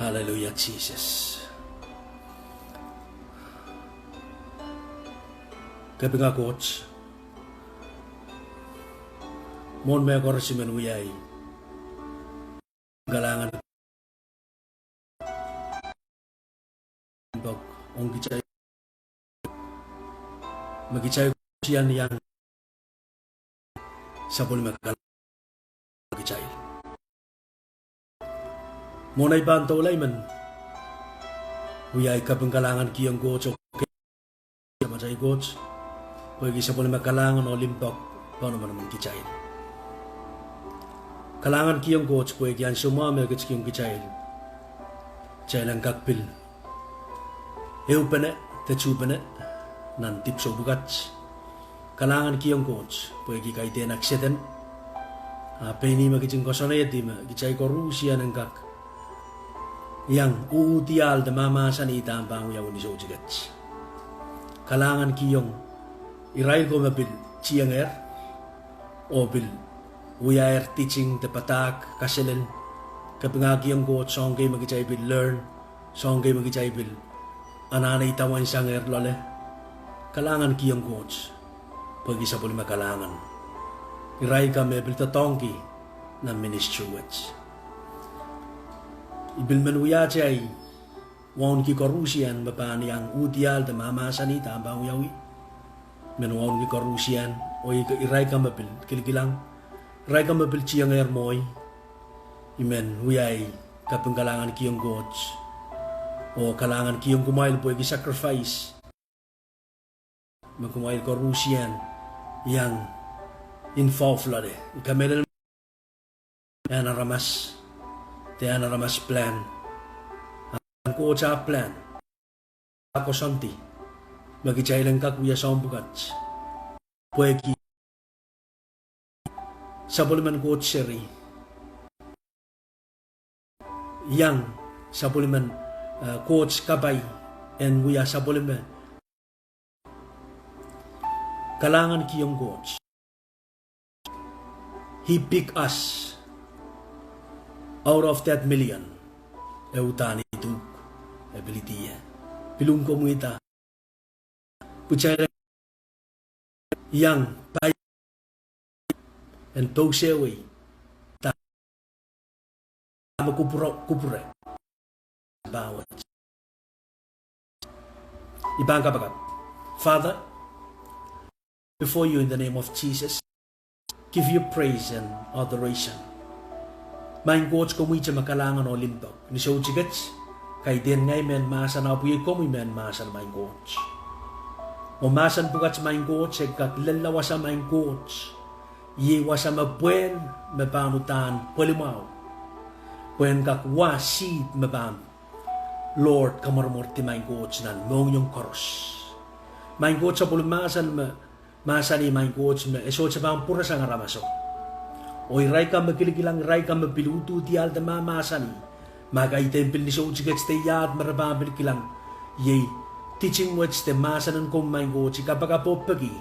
Hallelujah, Jesus. Kapinga coach, mon me ako resimen uyay, galangan bag ong gichay, magichay siyan yang sabon magalang gichay. Monay banto ulay man, uyay kapinggalangan kiyang coach o macay coach. Pwede sa pala magkalangan o limpok, paano naman kichayin. Kalangan kiyong coach, pwede yan sumama agad kiyong kichayin. Chayin ang kakpil. Eupene, techupene, nan tipso bugats. Kalangan kiyong coach, pwede kay ten akseten. Pwede magkicing kosonayat, di ma, kichay ko Rusya ng kak. Yang uutial da mamasan itaan pa ang yawan ni Sojigats. Kalangan kiyong iray ko mabil chiyang o bil uya teaching te patak kaselen kapingagi ang go song kay magichay bil learn song kay magichay bil ananay tawan sang lole kalangan kiyang coach pagi sa puli makalangan iray ka mabil tatongki na ministry words ibil man uya chay won ki korusian mapani ang udial de mama sanita bang yawi menuon ki korusian o iray ka mabil kilikilang iray ka mabil chiyang moy imen huyay kapinggalangan kiyong gods o kalangan kiyong kumail po sacrifice magkumail korusian yang involved lade ikamel Aramas te Aramas plan ang ko sa plan ako santi magichay lang kakuya sa umbugats. Pwede sa buliman coach seri. Yang sa buliman coach kabay and kuya sa buliman. Kalangan kiyong coach. He pick us out of that million. Eutani itu ability ya. Pilung ko mo ita. Puchay yang pay and togseway ta kupwuren bawat ibang kapagap. Father, before you in the name of Jesus, give you praise and adoration. Main coach ko mo makalangan o limpok ni Sojigats kay din ngay men masa na puye ko mo men masa na main coach. Umasan bukat sa main coach, kaklalawa sa main coach, iwa sa mabuen, mabamutan, pulimaw. Puen kakwa seed mabam. Lord, kamarmorti main coach nan, mong yung koros. Main coach sa pulimasan, masa ni main coach, esot sa bang pura sa Aramas. O iray ka magkiligilang, iray ka mapiluto, tiyal da mamasa ni. Magay-tempel ni Sojigats tiyad, marababil kilang, yay, teaching words the masanan kong my God kapag apopagi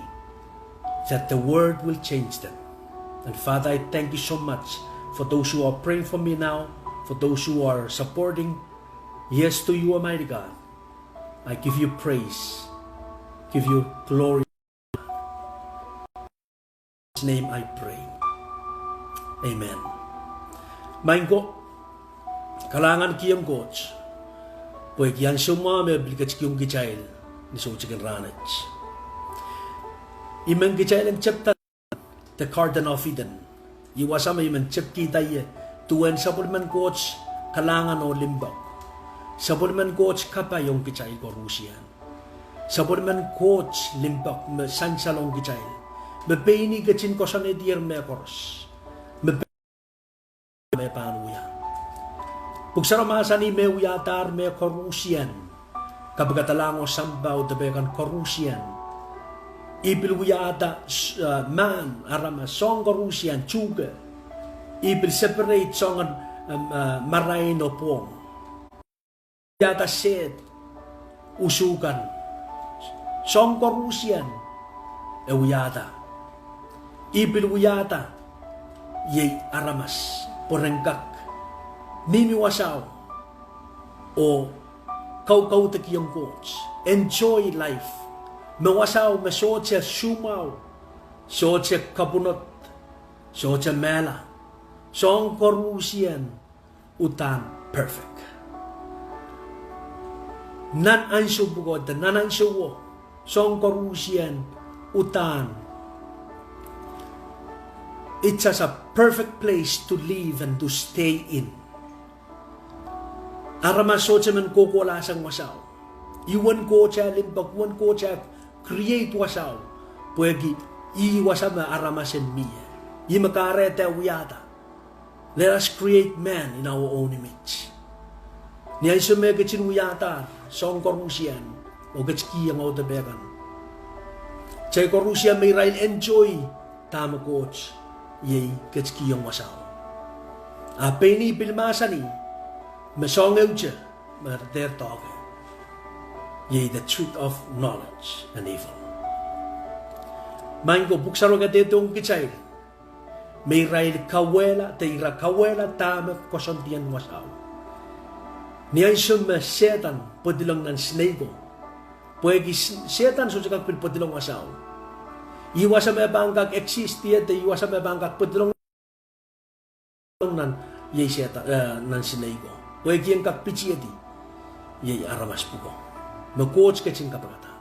that the word will change them. And Father, I thank you so much for those who are praying for me now, for those who are supporting. Yes to you, Almighty God. I give you praise, give you glory. In His name I pray. Amen. Maingko, kalangan kiyang coach. Pwede yan sumama bilikats kiyong gichayl ni Sochigan Ranach. Imang gichayl ang chapta the Garden of Eden. Iwasama imang chap kita ye tuwan sa pulman coach kalangan o limbak. Sa pulman coach kapa yung gichayl ko Rusian. Sa pulman coach limbak sansalong gichayl. Mabini gachin ko sa nedir me koros. Mabini me panuya. Pugsaramasan ni me uyatar me korusian. Kabagatalango sambaw dabekan korusian. Ibil uyata man Aramas song korusian chuga. Ibil separate song marino pong. Uyata set usukan. Song korusian uyata. Ibil uyata yay Aramas porengkak. Mimi wasaw, o kau takiyong coach. Enjoy life. Mawasaw, masod siya sumaw. Sod siya kabunot. Sod siya mela. Song korusian utan perfect. Nan ansyo bugod, nan ansyo wo. Song korusian utan. It's just a perfect place to live and to stay in. Aramas so man kukuwala sang wasaw. Iwan ko siya limbagwan ko siya create wasaw. Pwede iwasama aramas and miya. Imakarete uyata. Let us create man in our own image. Niyan sumegachin uyatar, song korusian, o gatski ang otabegan. Chay korusian may rail enjoy, tama coach, yay gatski ang wasaw. Apay ni pilmasa ni, masong eudya, marder toke. Yay the truth of knowledge and evil. Main ko, buksaro ka dito ang kichay. May rail kawela, teira kawela tama kosontian wasaw. Niyan summa setan podilang nan snake. Pwede setan so sakak podilang wasaw. Iwasa may bangkak exist yete iwasa may bangkak podilang nan yey setan nan snake. Pwede yang kak pichi yeti yey aramas pugo. No coach kacing kapagata.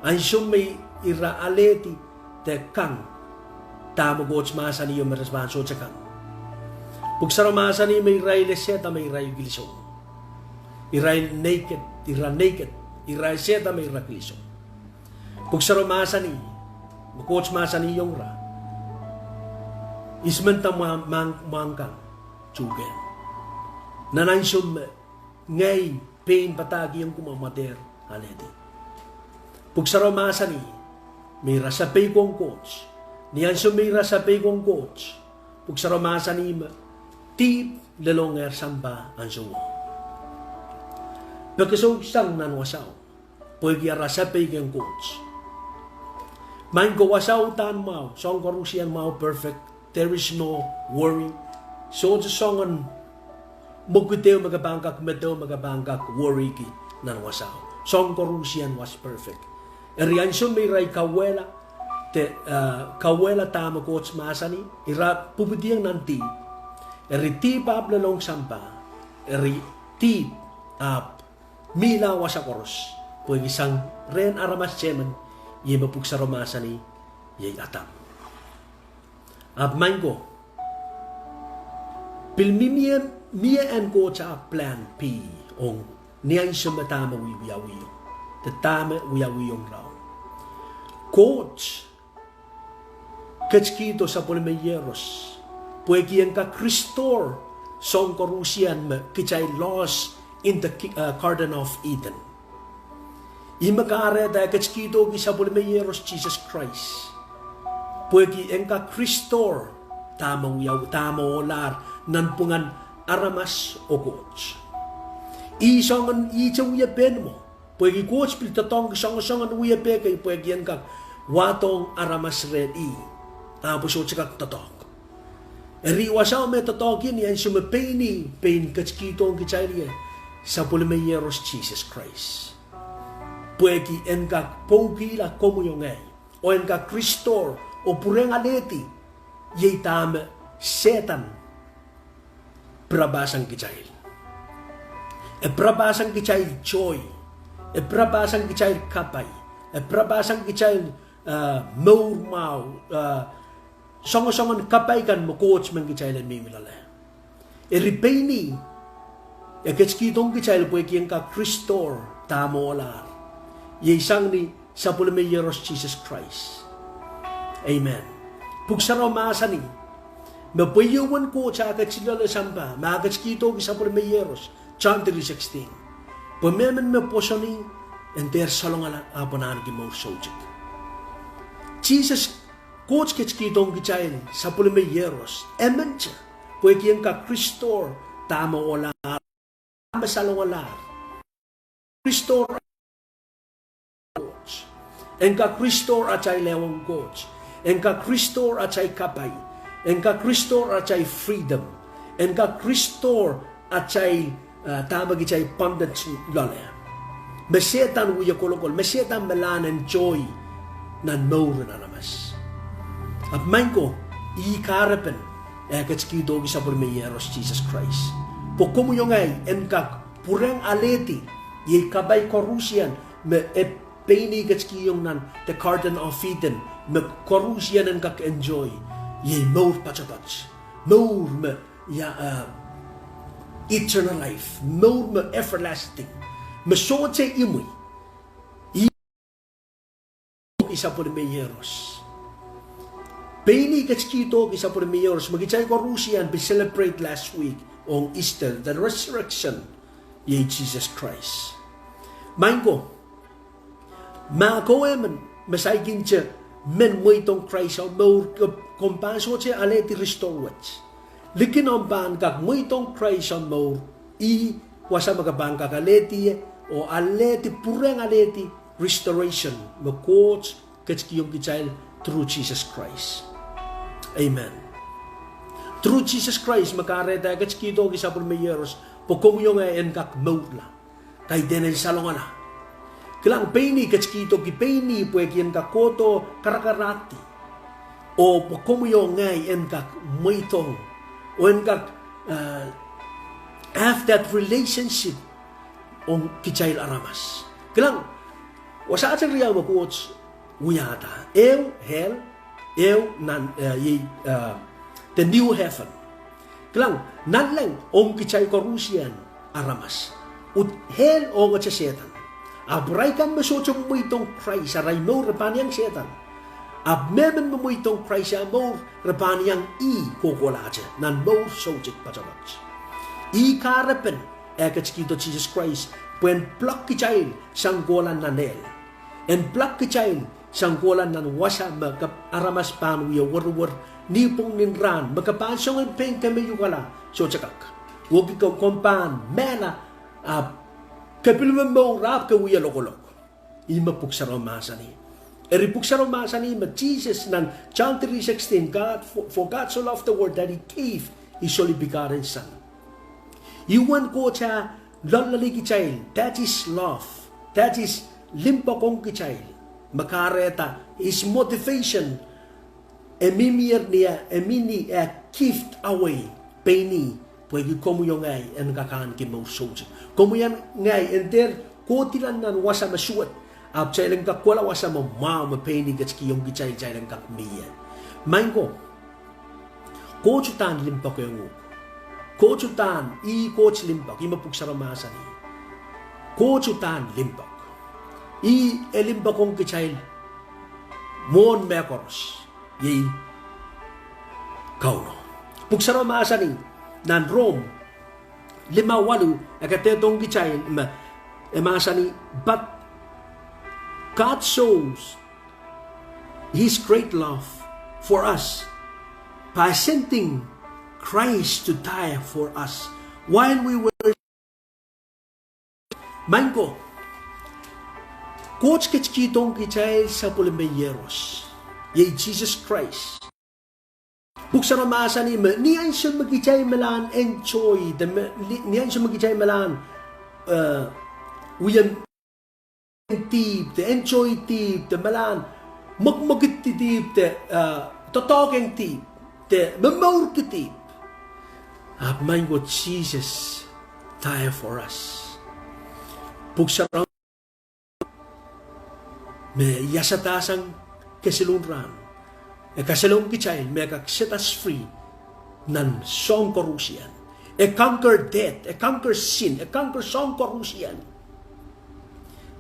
Ansum may ira aleti te kang tama coach masa niyo meresbanso cakang. Pugsaro masa ni may rail seta may rail gilisong. Iray naked, iray seta may ira gilisong. Pugsaro masa ni, coach masa ni yung ra. Ismenta mangkang chugen. Nanansum ngay pain patagi yung kumamater aleti. Pugsaro masa ni, may rasapay kong coach. Niyan sumira sa pegong coach. Pugsaro masa ni tip lelonger samba ang suwo. Pagkasong sang nanwasaw. Pwede rasa pegong coach. Main ko wasaw tan mau. Song korusian mau perfect. There is no worry. So sa songan muguteo magabangkak medo magabangkak worry ki nanwasaw. Song korusian was perfect. Eriyan sumiray kawela. Kawela tama coach masani ira pupudiyang nanti eri tip-up lalong sampa eri tip-up mila wasakoros pwede isang ren aramas cheman ye mapuksaro masani ye atam abmango pilmimia mia and coach a plan P ong niyan sumatama wiyawiyo tatama wiyawiyong raw coach kachkito sa polimeyeros. Pwede yang ka Kristor song korusian me kichay lost in the Garden of Eden. Imakare da kachkito sa polimeyeros Jesus Christ. Pwede yang ka Kristor tamang yaw tamo olar nan pungan aramas o coach. Isongan ichang uyapen mo. Pwede coach piltatong songan uyape kay pwede yang ka watong aramas red tapos o tsaka tatok. Eriwasaw may tatokin yan sumapaini pain kachkito ang kichay sa polimeyeros Jesus Christ. Pwede en ka pogila komuyong ay o en ka Kristor o pureng aleti yay tama setan prabasang kichay. E prabasang kichay joy. E prabasang kichay kapay. E prabasang kichay maurmaw songo-songon kapay kan mo coach man kichailan may milala. Eripay ni kitong kichail po ikiyang ka Kristor tamo olar. Yisang ni sa polimeyeros Jesus Christ. Amen. Pugsaro masa ni mapayuwan ko sa katsilala samba magkatskito sa polimeyeros John 3:16. Pumeman me poso ni enter salongala aponan ki mo sojik. Jesus coach kitong kichail sa polimeyeros emencha pwede yung ka Kristor tamo olar masalong olar Kristor coach en ka Kristor achay lewang coach en ka Kristor achay kapay en ka Kristor achay freedom en ka Kristor achay tama gichay pandat lole. Masetan uya kolokol, masetan melan enjoy nan maur na Aramas. At main ko, ikarapen, katskido gisa por meyeros Jesus Christ. Po como yung ay, enkak, pureng aleti, ye kabay korusian, me peini katski yung nan, the garden of Eden, me korusian enkak enjoy, ye maur pachapach, maur me, eternal life, maur me everlasting, masod sa imoy, isa po ni Meyeros. Paini katskito isa po ni Meyeros, magichay ko Rusian, we celebrate last week on Easter, the resurrection ye Jesus Christ. Main ko, maakoe masaikin siya, men mo itong Christ, maur kompaso siya aleti restorwats. Likin ang bangkak mo itong Christ, maur, wasa magabangkak aleti, o aleti, pureng aleti, restoration, mag-coach, katskiyong kichayl, through Jesus Christ. Amen. Through Jesus Christ, makareta, katskito, kisapon Meyeros, pokumuyong ay enkak maula, kay denen salongala. Kilang paini, katskito, kipaini, puwek kakoto, karakarati, o pokumuyong ay enkak maitong, o enkak, have that relationship, on kichayl Aramas. Kilang, wasa atin riyaw mag-coach, uyata. Hell, the new heaven. Kilang, nanlang, om kichay korusian, Aramas. Ut hell o nga setan. Abray kan masotsong mo itong Christ, aray mo repaniyang setan. Abmemen mo itong Christ, mo repaniyang kukulaja, nan mo sojik pachabach. Karapen, katskito Jesus Christ, puen plak kichail sanggolan nanel. En plak kichail sanggolan nan wasa magkap Aramas panuya war nipong ninran magkapansong en peng kami yukala so chakak. Wag ikaw kompan mela kapilman mo rap ka uya lokolok. Ima puksaro masani. Eri puksaro masani ma Jesus nan John 3:16 God for God so loved the world that he gave his only begotten son. Iwan ko siya lalali kichail. That is love. That is limpa kong kichail. Makareta is motivation. Emimir niya, emini gift away. Paini. Pwede komo yung ngay en kakaan kimausoji. Komo yan ngay enter kotilan nan wasa masuat. Ap chailang kakwala wasa mo ma paini gatski yung kichail chailang kakmiyan. Main ko. Kochutan limpa ko yung Kochutan, coach limpak, imapugsaramasan ni. Kochutan limpak. Elimpak kong kichail, mon mekors, kauno. Pugsaramasan ni, nan Rome, 5-8, akatetong kichail, emasan ni, but God shows His great love for us by sending Christ to die for us while we were Manko Coach kitskitong kichay sa Meyeros ye Jesus Christ buksaramasan ni niyan siya magkichay malan enjoy niyan siya magkichay malan uyan tip the enjoy tip the malan magmagit tip the totokeng tip the mamaur tip. Main ko Jesus die for us. Pugsarang may yasatasang kasilunran. Kasilong kichail may set us free nan song korusian. Conquer death, conquer sin, conquer song korusian.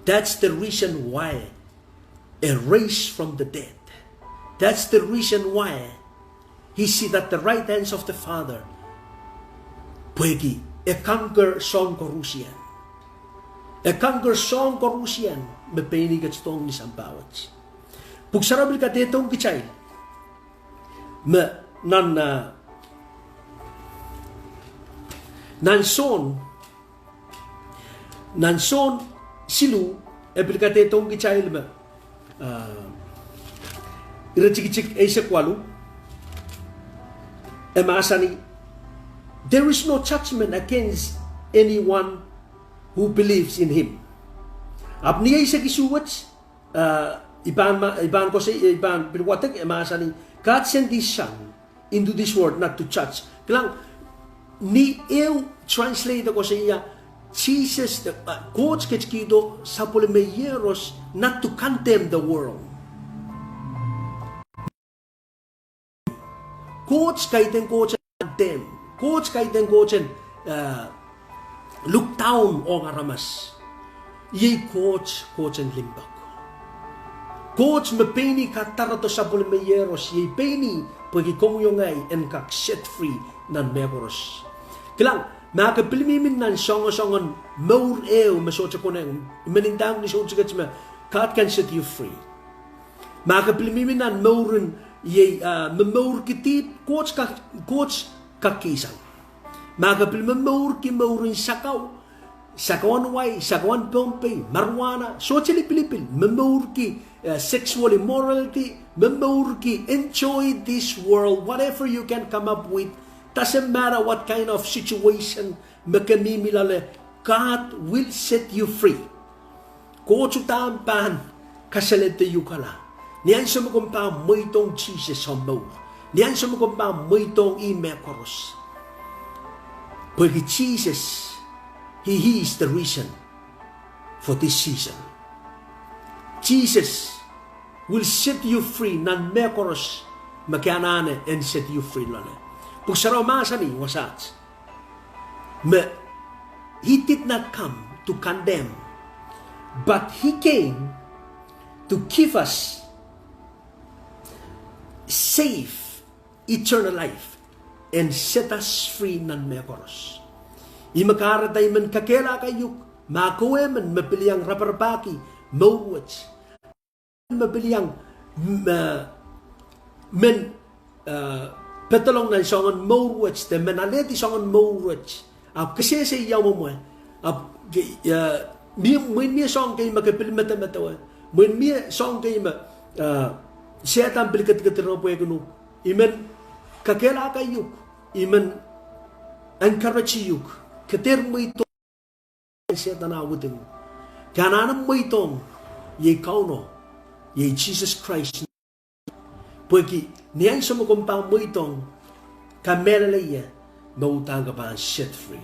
That's the reason why raised from the dead. That's the reason why he sit at the right hands of the Father. Pwede, conquer song korusian. Conquer song korusian, may painigat stong ni Sampawats. Pugsarabil ka detong kichay, nan son silu, ebil ka detong kichay, irachikicik ay sa kwalu, masani, there is no judgment against anyone who believes in Him. Ap niya isa kisuwat, iban ko sa iban, pinwatak, emasani, God sent His Son into this world not to judge. Kailang, ni translate ko sa iya, Jesus, Coach Ketskido, sa Polimeyeros, not to condemn the world. Coach kaiten coach condemn. Coach kaiten coach look down on Aramas. Ye coach and limbak. Coach me peni katarato sa Polimeyeros, ye peni pagi kongyongay and kak set free nan megoros. Kilang, makapilimimin nan songon maur masocha koneng, menindang ni socha me, God can set you free. Makapilimimin nan maurin ye memaur kitip coach kakisang. Makapil memaur ki maurin sakawan way, sakawan pompe, marijuana, socially pilipil, memaur ki sexual immorality, memaur ki enjoy this world, whatever you can come up with. Doesn't matter what kind of situation makamimilale, God will set you free. Coach utampan kasalete yukala. Niyan sa magumpa mo itong Jesus sa mo. Niyan sa magumpa mo itong imekoros. Porque Jesus, He is the reason for this season. Jesus will set you free nan mekoros makianane and set you free lale. Pag sa Aramas ni wasat, He did not come to condemn, but He came to give us safe, eternal life, and set us free nan mekoros. Imakaratay man kakela kayo, makuwe man mapiliyang raparpaki, mawats, mapiliyang petalong na songon mawats, de menaleti songon mawats, kasi sa iyaw mo mun miya song kayo makapilimatamatawa, mun miya song kayo siya ang pilikat-katiro po yung iman kakela kayo, iman encourage you, kater mo ito siya tanawutin mo. Kananam mo itong ye kauno, ye Jesus Christ. Porque niyan sa magumpang mo itong kamelalaya mautang ka pa set free.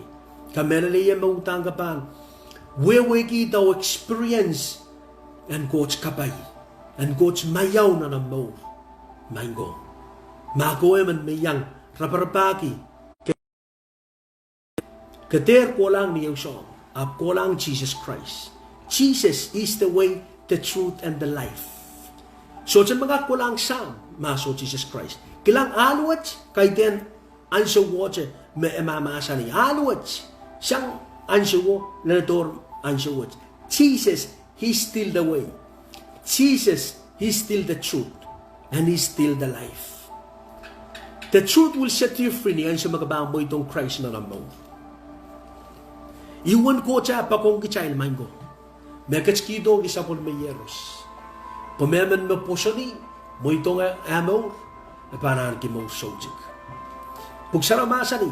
Kamelalaya mautang ka pa wewe kita experience and coach kapay. And coach mayaw na ng mo. Mango. Magoy man mayang raparpaki. Kater ko lang niyang song. Ap ko lang Jesus Christ. Jesus is the way, the truth, and the life. So, sa mga ko lang sam, maso Jesus Christ. Kilang aluwat, kay den anso woche, me emamasa ni aluwat. Siyang anso wo, lenador anso woche. Jesus, He's still the way. Jesus, He's still the truth. And He's still the life. The truth will set you free niyan sa magabang mo itong Christ na namaw. Iwan ko siya pa kong kichail mango. Mekatskido isa po may yeros. Pumemen mo po siya ni, mo itong amaw, at panahan ki mo sojik. Pag sa Aramasa ni,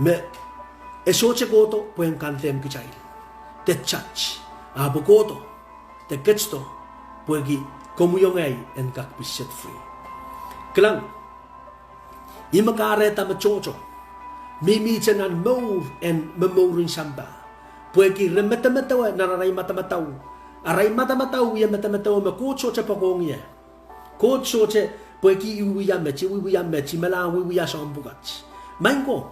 me esoche ko to, po yung kantem kichail. The church, abo ko to, the gets to, po yung komuyong ay, and kakpis set free. Kalang, imakareta machocho, mimitan ang maur and mamurin samba. Puwagi remetamatawa nararay matamataw. Aray matamataw ya matamataw makutso cha pakong ya. Kutso cha puwagi iwiya mechi malang wiwiya sa ambugat. Main ko,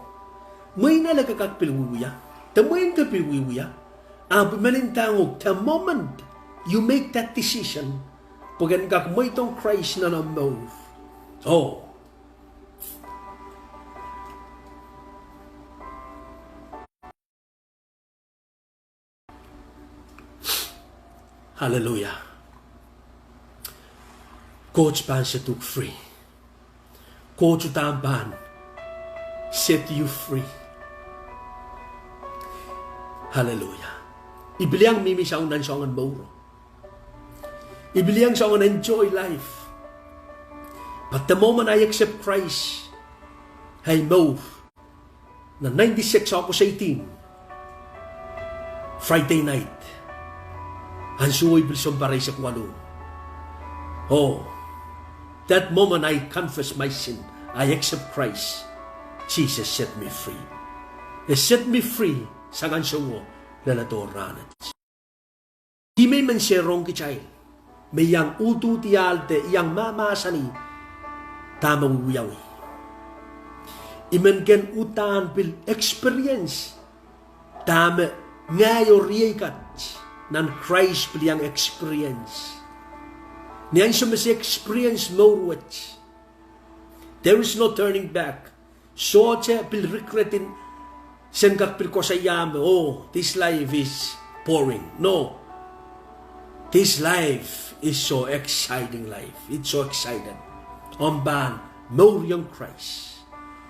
may nalagakakpil wiwiya. Tamoyin kapil wiwiya. Ang malintangog, the moment you make that decision, pugan kak mo itong Christ na move. Oh, hallelujah. Coach Ban siya took free. Coach Utamban set you free. Hallelujah. Ibiliang mimi siya unan siya ang mauro. Ibiliang siya ang enjoy life. But the moment I accept Christ, I move. na 96 ako sa 18. Friday night. Hansuoy bilson baray sa kwalo. Oh, that moment I confess my sin. I accept Christ. Jesus set me free. He set me free sa gansungo na natoranat. Di may manserong kichay. May yang utu tiyalte, yang mamasani, tamang uyawi. Iman ken utan pil experience. Tama ngayo riyekat nan Christ pil yang experience. Niyan siya mas experience more. There is no turning back. So siya pil regretin sen kak pil ko sa yame, oh, this life is boring. No. This life is so exciting life. It's so exciting. Omban, more yung Christ.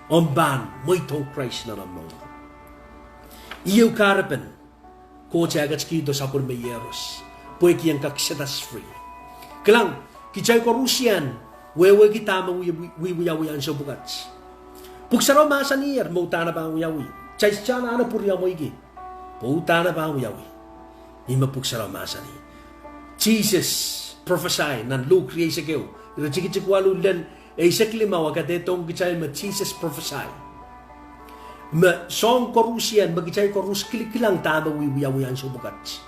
Omban, mo itong Christ na naman. Iyo karapan, ko siya agad skido sa akong mayeros. Puwi kiyang kaksetas free. Kalang, kichay ko Rusian, wewe kita mawiyawiyan sa bugats. Puksaraw masa niyar, mauta na ba ang wiyawi? Chay siya na ano purya mo igi? Mauta na ba ang wiyawi? Ima puksaraw masa ni. Jesus prophesy nan Luke riya sa kayo. Ira chikikwalu dan exactly mawagadetong kichay ma Jesus prophesy. Ma song ko Rusian, magkichay ko Rus kilikilang tama wiyawiyan sa bugats.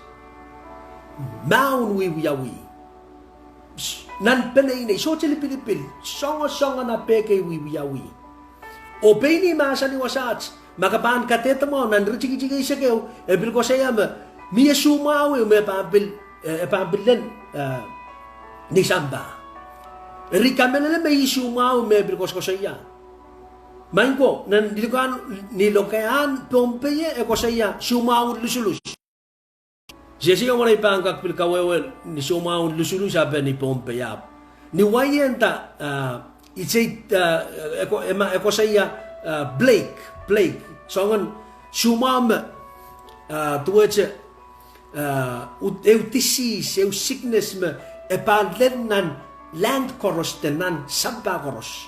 Maun wiyawi. Nan penay so chili Pilipil songa na peke wiyawi. O peni masa ni wasats makapan kateta mo nan richigi sa kayo ebil ko saya ma miya sumawi me pambilan ni samba. Rikamela may sumawi me ebil ko saya. Main ko nan nilokayan Pompeye e ko saya sumawi lusulus. Jessica mo na ipangkak pil kawewel ni sumaun lusulu sabi ni Pompeyap. Ni wayenta eko saya Blake. So ngon sumam tuwache eu disease, eu sickness me epalen nan land koros tenan sabba koros.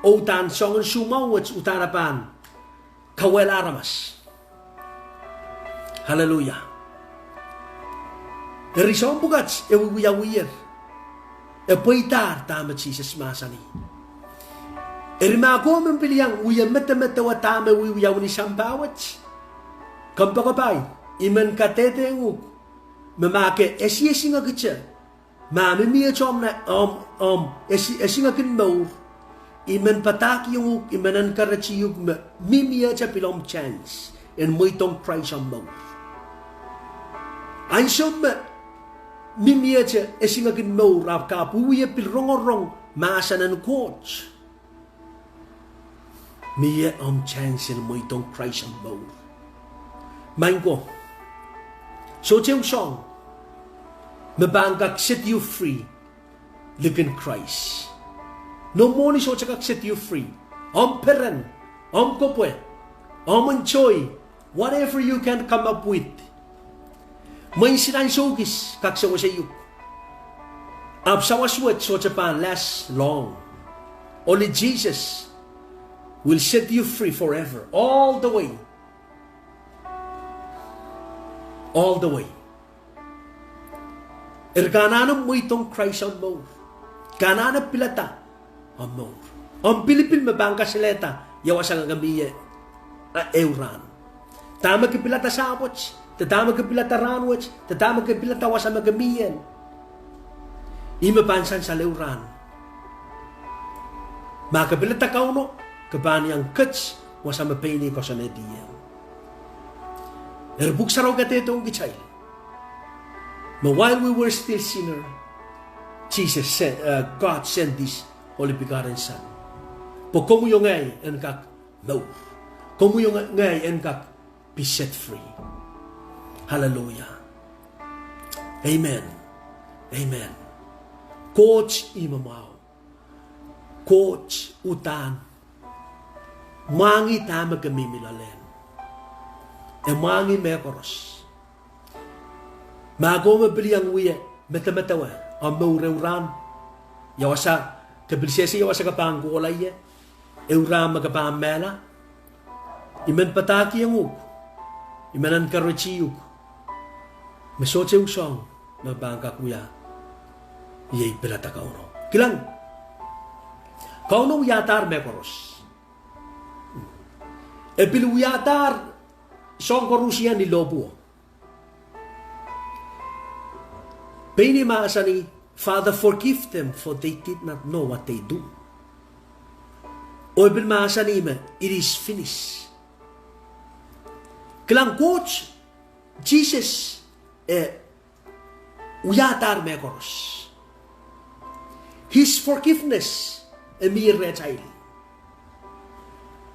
O tan so ngon sumawet utarapan kawel Aramas. Hallelujah. Dari song bugats, wiyawiyer. Poitar tama Jesus masani. Erima ko mempiliyang uya meta wa tama wiyaw ni sambawat. Kampakapay, iman katete nguk. Mamake esi nga kitsa. Mami miya chom na esi nga kin maur. Iman pataki yung imanan karachi yung mimiya cha pilom chance. En moitong Christ ang maur. Ansyom mimiya siya esingagin mo rap kapuya pilrongorong masa ng coach. Miya chance mo itong Christ ang mo. Main ko. So yung song, mabangkak set you free, live in Christ. No more ni so kak set you free. Peren, kopwe, enjoy, whatever you can come up with. May sinan sogis kak sa wasayuk. Ab sa waswat so Japan last long. Only Jesus will set you free forever, all the way. All the way. Kananam mo itong Christ ang more. Kananam pilata ang more. Ang Pilipin mabangka sileta yawasan ang gamiye euran. Tama ki pilata sapots. Tatama ka pilata ranwach, tatama ka pilata wasa magamiyan. Ima pansan sa leuran. Maka pilata kauno, kabani ang kats, wasa mapini ko sa nediyan. Erbuk saraw ka tetong gichay. But while we were still sinner, God sent this Holy Begotten Son. Po komu yung ngay en kak no. Komu yung ngay en kak be set free. Hallelujah. Amen. Amen. Coach imamaw. Coach utan. Mangi tama kami milalen. Mangi mekoros. Mago mabili ang uya. Mata-matawa. Ang maureuran. Yawasa. Kabilisesi yawasa kapang kulay. Euram magapang mela. Iman pataki ang uk. Imanan karwechiyuk. Masoche usong. Mabangka kuya. Iyay pilata kauno. Kilang. Kauno uyatar mekoros. Epilu uyatar song korusian ni lobo. Pini maasani, Father, forgive them for they did not know what they do. O ebil maasani me, it is finished. Kilang coach, Jesus uyatar mekoros. His forgiveness emir rechail.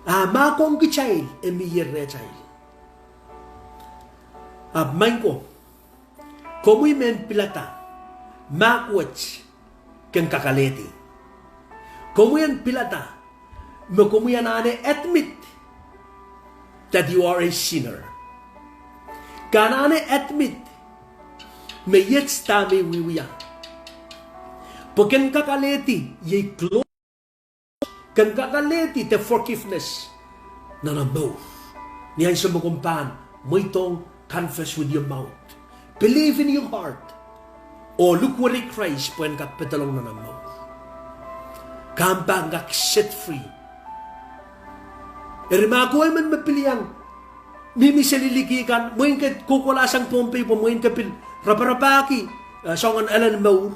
Makong kichail emir rechail. Maingko, komoy men pilata, makwach kang kakaleti. Komoyan pilata, makomoyan ane admit that you are a sinner. Kanane admit, may yet tami wiwiya. Pagkan kakaleti, yay close, kan kakaleti, the forgiveness, na both. Niyan sa makumpan, mo itong confess with your mouth. Believe in your heart. O look what it Christ puen kak petalong na mouth. Kampang kak set free. Erimago ay man mapiliyang mimi saliligikan mo yung kukulasang pompe po mo yung kapil raparapaki songan alan maur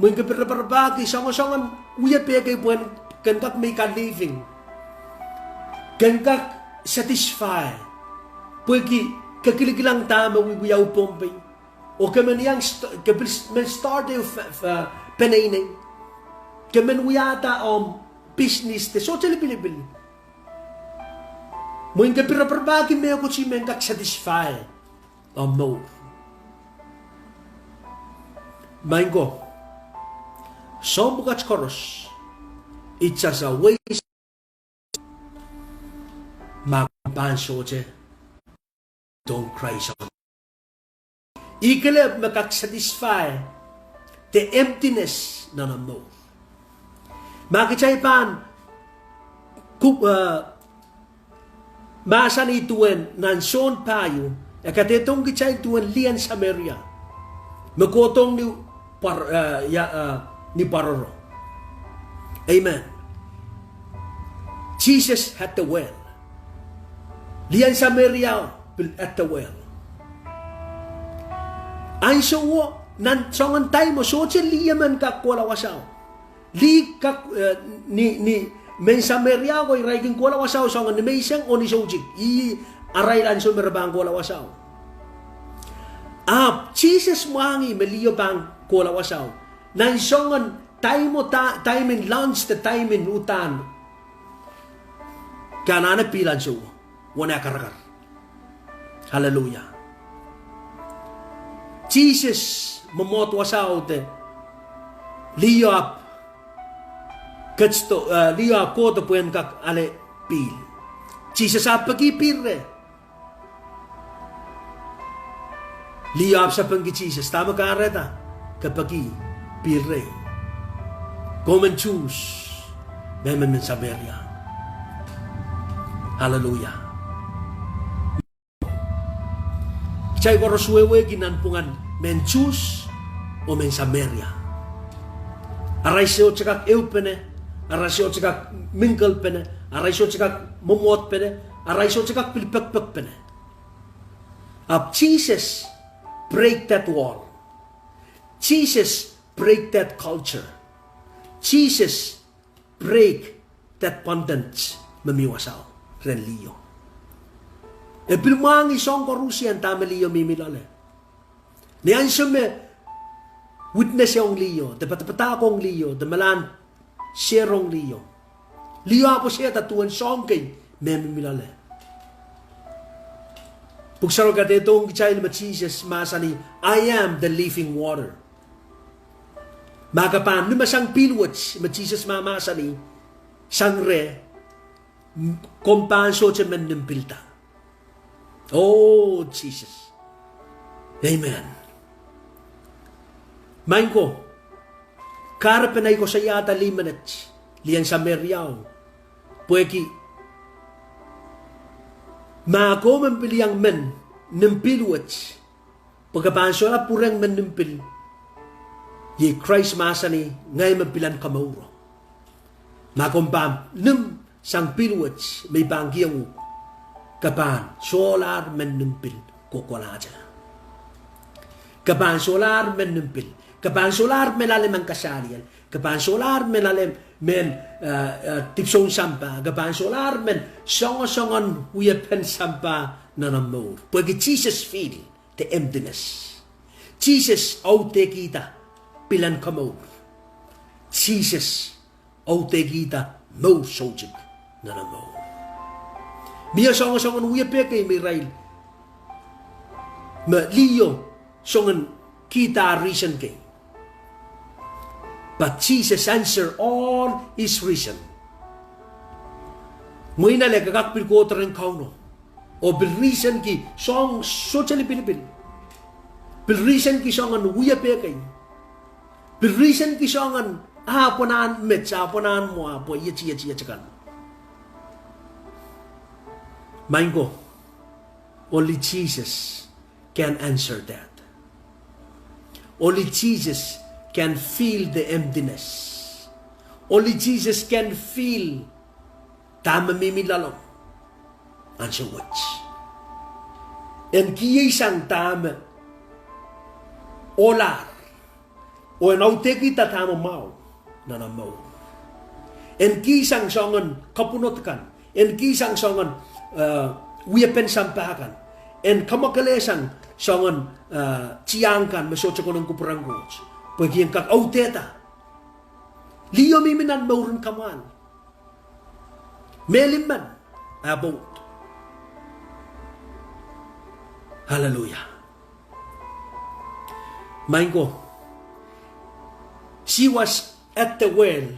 mo yung kapil raparapaki songan uya pekay puen kan kak may ka-living kan kak satisfy pwegi kakiligilang tama wiwiyaw pompay o kaman yang men start penaining kaman wiyata business te so chalibilibil mo yung kapiraprabagi may ako si men kak satisfy mo main ko so bukat koros it's just a waste makampanso che don't cry so ikalab makak-satisfy the emptiness na mo. Makichay-pan masan ituan nan son payo katetong kichay tuan lian Samaria makotong ni paroro. Amen. Jesus had the well. Lian Samaria at the well. Ay so nan songan tayo mo so liyaman kak wala wasaw. Li kak ni men Samaria ko iraiking wala wasaw songan ni meisang o ni sojik i arailan so merabang wala wasaw. Jesus moangi meliyo bang wala wasaw. Nan songan tayo mo time in lunch the time in utan. Kanana pilan so wana karakar. Hallelujah. Jesus mamot wasaw te liap katsto liap ko to puen kak ale pil. Jesus apagi pirre. Liap sa panggi Jesus tama ka areta kapagi pirre. Come and choose. Memen Samaria. Hallelujah. Chay ko roswewe ginanpungan men choose o men Samaria. Aray siyo tsakak eupene, aray siyo tsakak mingle pene, aray siyo tsakak mumot pene, aray siyo tsakak pilipakpak pene. Jesus break that wall. Jesus break that culture. Jesus break that bondage mamiwasaw ren liyo. E pilmangi song korusian tama liyo mimilale. Niyan siya me witness yung liyo, tapatapata akong liyo, damalan siyerong liyo. Liyo ako siya tatuan song kay mimilale. Pugsaro ka itong kichay na Jesus masani, I am the living water. Makapan, numasang pilwats, Jesus mamasani, sangre, kompanso siya man ng pilta. Oh, Jesus. Amen. Main ko, karapanay ko sa yata 5 minutes, liyan sa Meriaw, puweki, Mako mempiliang men nempil wach. Pagkabansola purang men nempil. Ye Christ masani ngay mempilan kamauro. Makompam nem sang pilwach may banggiang kapan solar men nempil kokolaja. Kapan solar men nempil. Kapan solar melalem ang kasalian. Kapan solar melalem men tipsong sampa. Kapan solar men songon-songon uyapen sampa nanamur. Pagi Jesus feel the emptiness. Jesus aute kita pilan kamur. Jesus aute kita mau sojik nanamur. Mia songon-songon uyapeke mirail. Ma liyo songon kita reason ke. But Jesus answered all his reason. Muina le kakakpil ko otren kauno. O bil reason ki song socially pilipil. Bil reason ki songan uya pekay. Bil reason ki songan aponan met sa aponan mo apo yachi kan. Maingo, only Jesus can answer that. Only Jesus can feel the emptiness. Only Jesus can feel tama mimilalong. Answer which? En kiyisang tama olar o en autekita tama mau nanamaw. En kisang songan kapunotkan. En kisang songan wiyapen sampakan. En kamakalesan songan ciangkan masosok ng Kupwuren Koht. Pagi yang kak auteta. Liyo miminan maurun kaman. Melimman about. Hallelujah. Maingo. She was at the well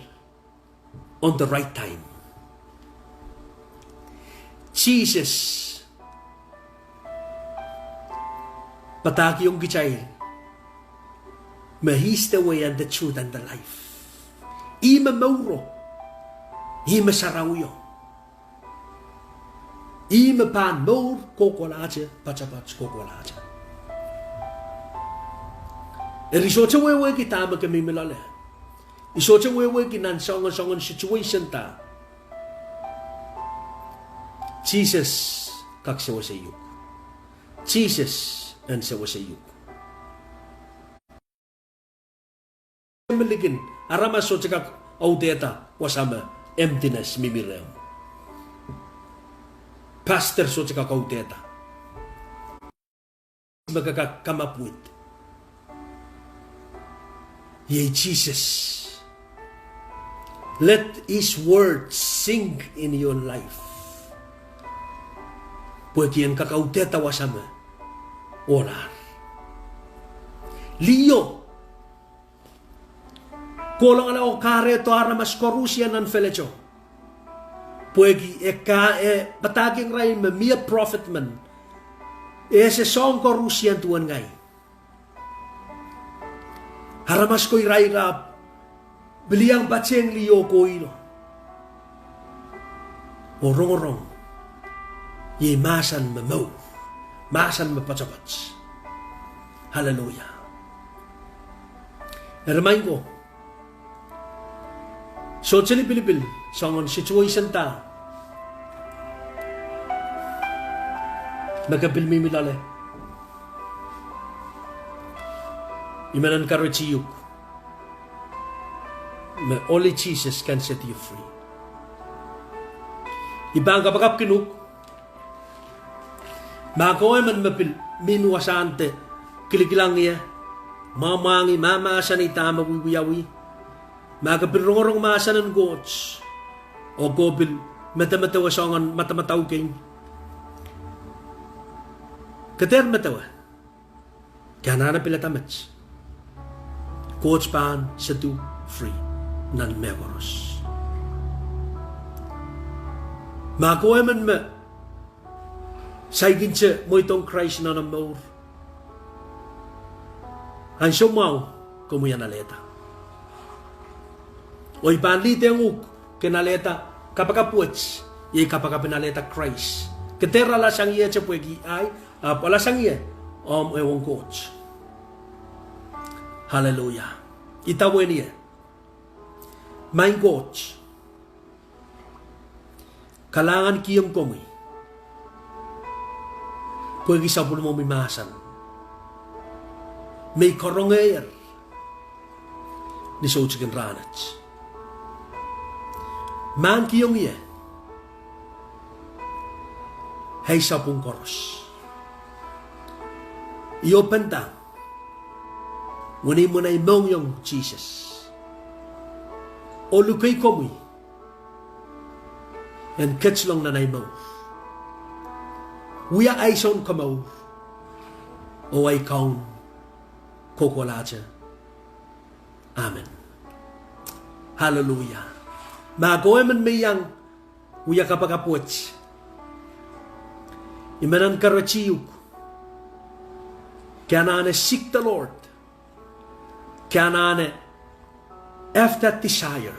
on the right time. Jesus pataki yung gichay. He's the way and the truth and the life. Ima mauro. Ima sarawyo. Ima pan maur kokolaja. Pachapach kokolaja. Erisocha wewe kita kami milale. Isocha wewe kinan songon situation ta. Jesus kak sewa sayuk. Jesus and sewa sayuk. Meligin Aramas so tsaka audeta wasama emptiness mimireo. Pastor so tsaka audeta magkakamapuit. Ye Jesus, let his word sink in your life. Pwede yan kakaudeta wasama orar. Liyo kolong ala o kare to Aramas korusian nan felecho. Puegi pataging ray me mia prophet man. Se song korusian tuan ngay. Aramas ko'y ray rap. Beliang bacheng liyo ko'y. Orong-orong. Ye masan mamaw. Masan mapachapach. Hallelujah. Remind ko. So, pilipil, songon situation ta. Magkapilmi milale. Imanan karo chiyuk. Only Jesus can set you free. Ibang kapakap kinuk. Makoy man mapil, minuwasante. Kilikilang niya. Mamangi, mamasa ni tama wiwiyawi. Magapilrongorong masa ng goats. O gobil, matamatawasangan, matamatawking. Kater matawa. Kaya na pilatamats. Goats paan, satu, free, nan memoros. Makuha man ma, saygin siya mo itong Christ na namor. Ang sumaw, kumuyan aleta. O ipanlite ang uk, kinaleta, kapakapuits, kapag pinaleta Christ, Ketera la sang ye chapwegi ay, pala sang ye, ohng coach. Hallelujah. Itawen ye. Mein coach. Kalangan kiyong komi. Pwegi sa puno mo mimasan. May korongayer. Ni so chicken ranach. Man kiyong ye. Hay sa pong koros. I-open ta. Ngunit mo na imong yung Jesus. O lukay komi. And kitslong na naimong. We are aison kamaw. O ay kaun. Kokolaja. Amen. Hallelujah. Magoeman mayang. Uya kapagapuch. Imanan karachiyuk. Kaya na seek the Lord. Kaya na have that desire.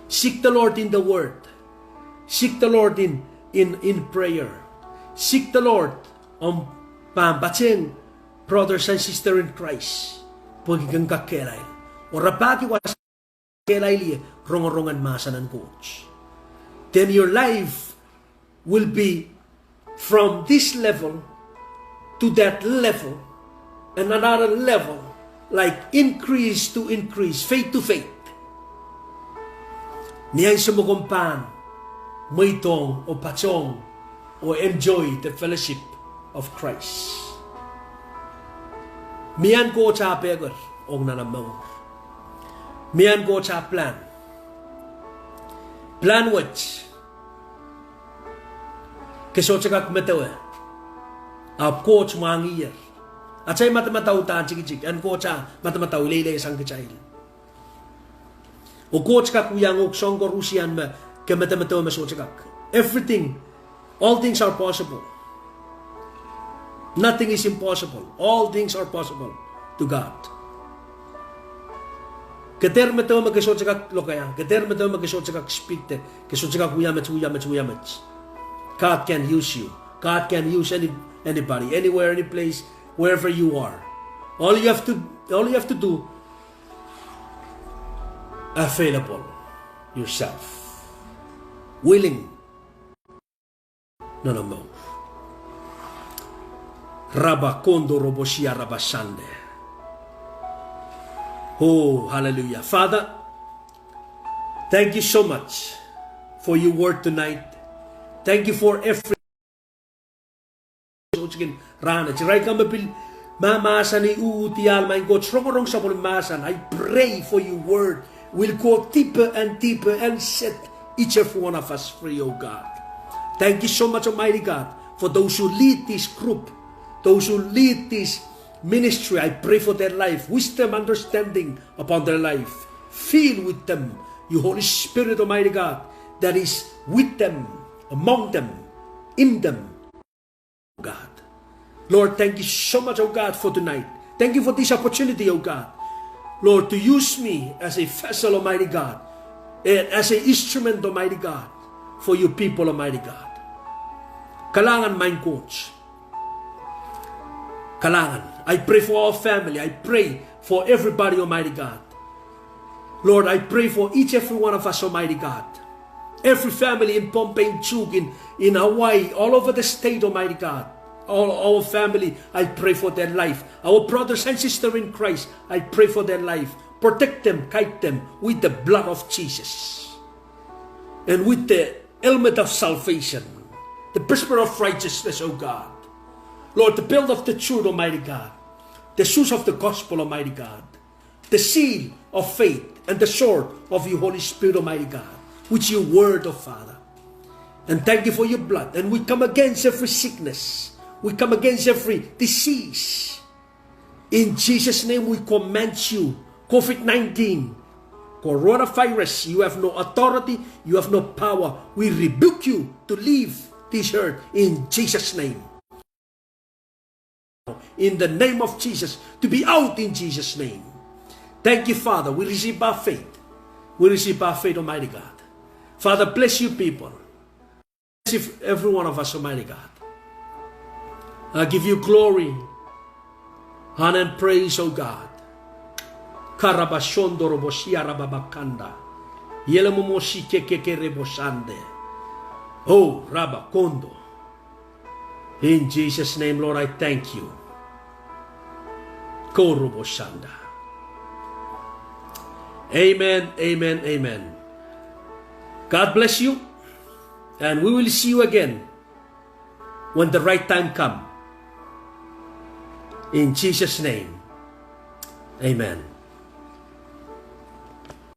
Seek the Lord in the Word. Seek the Lord in prayer. Seek the Lord on pambatsing brothers and sisters in Christ. Pagiging kakelay. O rapaki was kelay liye rongorongan masan and coach. Then your life will be from this level to that level and another level, like increase to increase, faith to faith. Niyay sumukumpan, maitong o pachong o enjoy the fellowship of Christ. Miyan ko cha pegar ong nanamaw. Miyan ko cha plan. Plan which keso chakak metawe. Ap coach mangiyer. At sa'y matamataw taan chikik. An coach matamataw ilay sang kachayil. O coach kak uyang uksong ko Rusian ma ke matamataw maso chakak. Everything, all things are possible. Nothing is impossible. All things are possible to God. Keter mataw magaso chakak lokaya. Keter mataw magaso chakak speak te. Keso chakak uyamets. God can use you. God can use anybody, anywhere, any place, wherever you are. All you have to do, available yourself, willing. No more. Rabakondo roboshia rabashande. Oh, hallelujah, Father. Thank you so much for your word tonight. Thank you for every rana. Chiray ka mapil mamasan ni uutial my God. Strong sa masan. I pray for your word will go deeper and deeper and set each and every one of us free, oh God. Thank you so much, Almighty God, for those who lead this group, those who lead this ministry. I pray for their life, wisdom, understanding upon their life. Fill with them, you Holy Spirit, Almighty God, that is with them, among them, in them, God. Lord, thank you so much, oh God, for tonight. Thank you for this opportunity, oh God. Lord, to use me as a vessel, Almighty God, and as an instrument, Almighty God, for you people, Almighty God. Kalangan mind coach. Kalangan. I pray for our family. I pray for everybody, Almighty God. Lord, I pray for each and every one of us, Almighty God. Every family in Pompey, Chug, in Hawaii, all over the state, Almighty God. All our family, I pray for their life. Our brothers and sisters in Christ, I pray for their life. Protect them, guide them with the blood of Jesus. And with the helmet of salvation. The breastplate of righteousness, oh God. Lord, the belt of the truth, Almighty God. The shoes of the gospel, Almighty God. The seal of faith and the sword of your Holy Spirit, Almighty God. Which your word, oh Father. And thank you for your blood. And we come against every sickness. We come against every disease. In Jesus' name we command you, COVID-19, coronavirus, you have no authority, you have no power. We rebuke you to leave this earth in Jesus' name. In the name of Jesus, to be out in Jesus' name. Thank you, Father. We receive by faith. We receive by faith, Almighty God. Father, bless you people. If every one of us, Almighty God, I give you glory, honor, and praise, O God. Karabashondoroboshiarababakanda. Yelemomoshi kekekerebosande. Oh, Rabakondo. In Jesus' name, Lord, I thank you. Koroboshanda. Amen, amen, amen. God bless you. And we will see you again when the right time comes. In Jesus' name, amen.